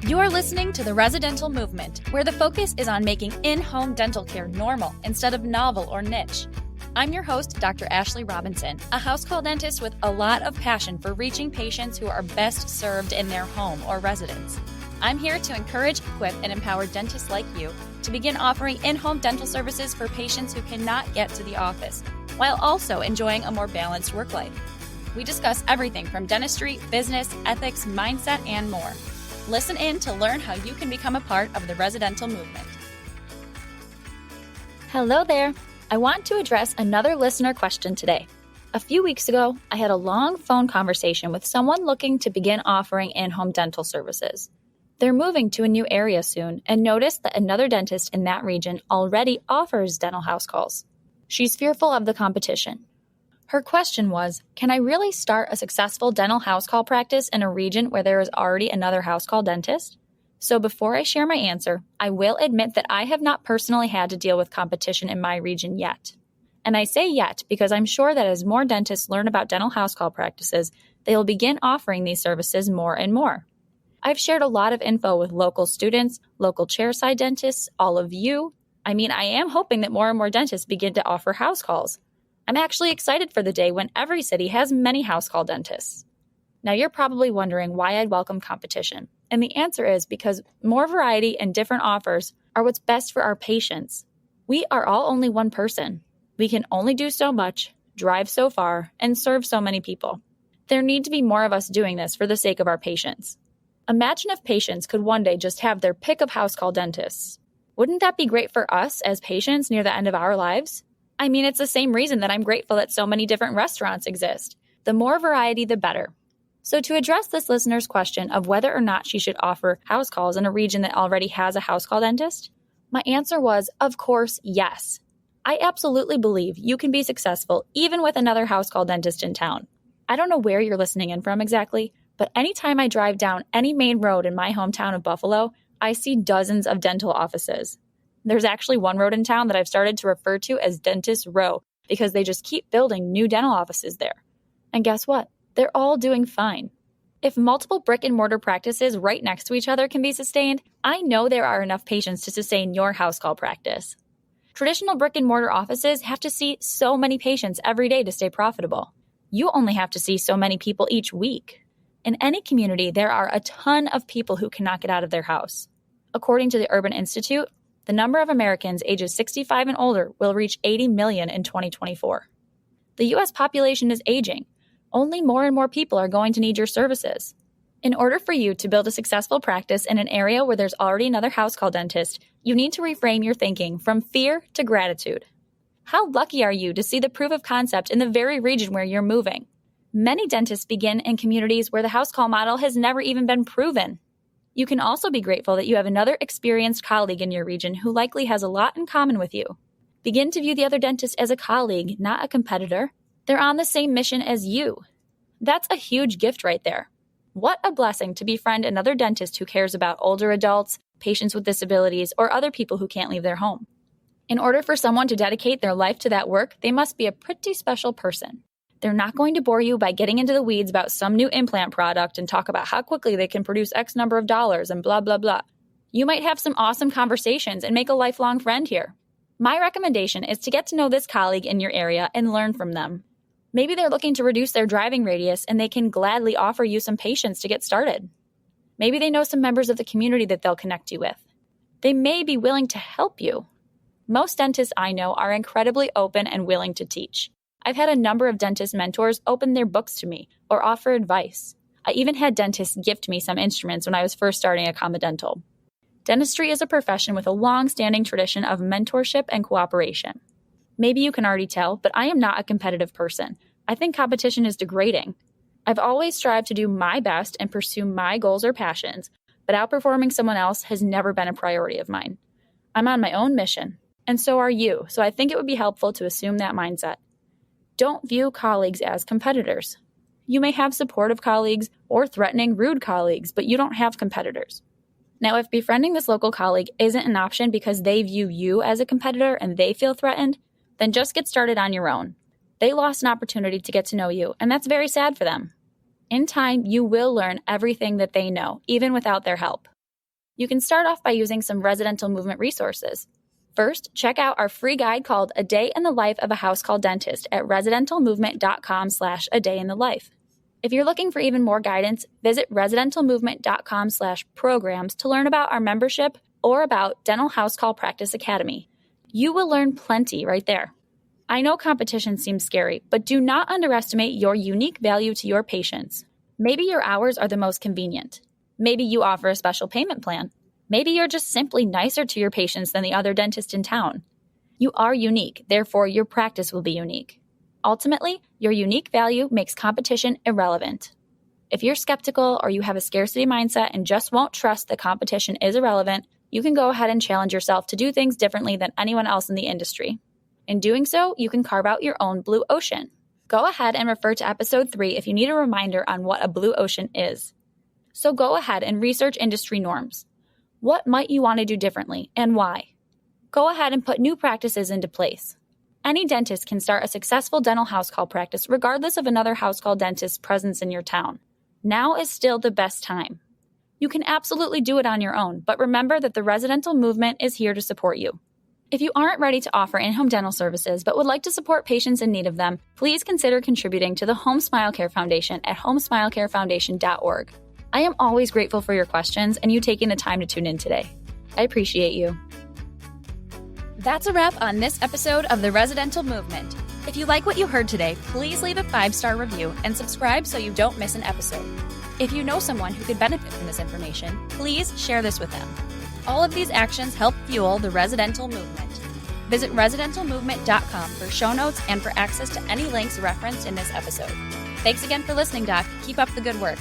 You're listening to The Residential Movement, where the focus is on making in-home dental care normal instead of novel or niche. I'm your host, Dr. Ashley Robinson, a house call dentist with a lot of passion for reaching patients who are best served in their home or residence. I'm here to encourage, equip, and empower dentists like you to begin offering in-home dental services for patients who cannot get to the office, while also enjoying a more balanced work life. We discuss everything from dentistry, business, ethics, mindset, and more. Listen in to learn how you can become a part of the residential movement. Hello there. I want to address another listener question today. A few weeks ago, I had a long phone conversation with someone looking to begin offering in-home dental services. They're moving to a new area soon and noticed that another dentist in that region already offers dental house calls. She's fearful of the competition. Her question was, can I really start a successful dental house call practice in a region where there is already another house call dentist? So before I share my answer, I will admit that I have not personally had to deal with competition in my region yet. And I say yet because I'm sure that as more dentists learn about dental house call practices, they will begin offering these services more and more. I've shared a lot of info with local students, local chairside dentists, all of you. I am hoping that more and more dentists begin to offer house calls. I'm actually excited for the day when every city has many house call dentists. Now you're probably wondering why I'd welcome competition. And the answer is because more variety and different offers are what's best for our patients. We are all only one person. We can only do so much, drive so far, and serve so many people. There need to be more of us doing this for the sake of our patients. Imagine if patients could one day just have their pick of house call dentists. Wouldn't that be great for us as patients near the end of our lives? It's the same reason that I'm grateful that so many different restaurants exist. The more variety, the better. So to address this listener's question of whether or not she should offer house calls in a region that already has a house call dentist, my answer was, of course, yes. I absolutely believe you can be successful even with another house call dentist in town. I don't know where you're listening in from exactly, but anytime I drive down any main road in my hometown of Buffalo, I see dozens of dental offices. There's actually one road in town that I've started to refer to as Dentist Row because they just keep building new dental offices there. And guess what? They're all doing fine. If multiple brick and mortar practices right next to each other can be sustained, I know there are enough patients to sustain your house call practice. Traditional brick and mortar offices have to see so many patients every day to stay profitable. You only have to see so many people each week. In any community, there are a ton of people who cannot get out of their house. According to the Urban Institute, the number of Americans ages 65 and older will reach 80 million in 2024. The U.S. population is aging. Only more and more people are going to need your services. In order for you to build a successful practice in an area where there's already another house call dentist, you need to reframe your thinking from fear to gratitude. How lucky are you to see the proof of concept in the very region where you're moving? Many dentists begin in communities where the house call model has never even been proven. You can also be grateful that you have another experienced colleague in your region who likely has a lot in common with you. Begin to view the other dentist as a colleague, not a competitor. They're on the same mission as you. That's a huge gift right there. What a blessing to befriend another dentist who cares about older adults, patients with disabilities, or other people who can't leave their home. In order for someone to dedicate their life to that work, they must be a pretty special person. They're not going to bore you by getting into the weeds about some new implant product and talk about how quickly they can produce X number of dollars and blah, blah, blah. You might have some awesome conversations and make a lifelong friend here. My recommendation is to get to know this colleague in your area and learn from them. Maybe they're looking to reduce their driving radius and they can gladly offer you some patience to get started. Maybe they know some members of the community that they'll connect you with. They may be willing to help you. Most dentists I know are incredibly open and willing to teach. I've had a number of dentist mentors open their books to me or offer advice. I even had dentists gift me some instruments when I was first starting at Comma Dental. Dentistry is a profession with a long-standing tradition of mentorship and cooperation. Maybe you can already tell, but I am not a competitive person. I think competition is degrading. I've always strived to do my best and pursue my goals or passions, but outperforming someone else has never been a priority of mine. I'm on my own mission, and so are you, so I think it would be helpful to assume that mindset. Don't view colleagues as competitors. You may have supportive colleagues or threatening, rude colleagues, but you don't have competitors. Now, if befriending this local colleague isn't an option because they view you as a competitor and they feel threatened, then just get started on your own. They lost an opportunity to get to know you, and that's very sad for them. In time, you will learn everything that they know, even without their help. You can start off by using some residential movement resources. First, check out our free guide called A Day in the Life of a House Call Dentist at residentialmovement.com/a-day-in-the-life. If you're looking for even more guidance, visit residentialmovement.com/programs to learn about our membership or about Dental House Call Practice Academy. You will learn plenty right there. I know competition seems scary, but do not underestimate your unique value to your patients. Maybe your hours are the most convenient. Maybe you offer a special payment plan. Maybe you're just simply nicer to your patients than the other dentist in town. You are unique, therefore your practice will be unique. Ultimately, your unique value makes competition irrelevant. If you're skeptical or you have a scarcity mindset and just won't trust that competition is irrelevant, you can go ahead and challenge yourself to do things differently than anyone else in the industry. In doing so, you can carve out your own blue ocean. Go ahead and refer to episode 3 if you need a reminder on what a blue ocean is. So go ahead and research industry norms. What might you want to do differently and why? Go ahead and put new practices into place. Any dentist can start a successful dental house call practice regardless of another house call dentist's presence in your town. Now is still the best time. You can absolutely do it on your own, but remember that the residential movement is here to support you. If you aren't ready to offer in-home dental services but would like to support patients in need of them, please consider contributing to the Home Smile Care Foundation at homesmilecarefoundation.org. I am always grateful for your questions and you taking the time to tune in today. I appreciate you. That's a wrap on this episode of The Residential Movement. If you like what you heard today, please leave a 5-star review and subscribe so you don't miss an episode. If you know someone who could benefit from this information, please share this with them. All of these actions help fuel the residential movement. Visit residentialmovement.com for show notes and for access to any links referenced in this episode. Thanks again for listening, Doc. Keep up the good work.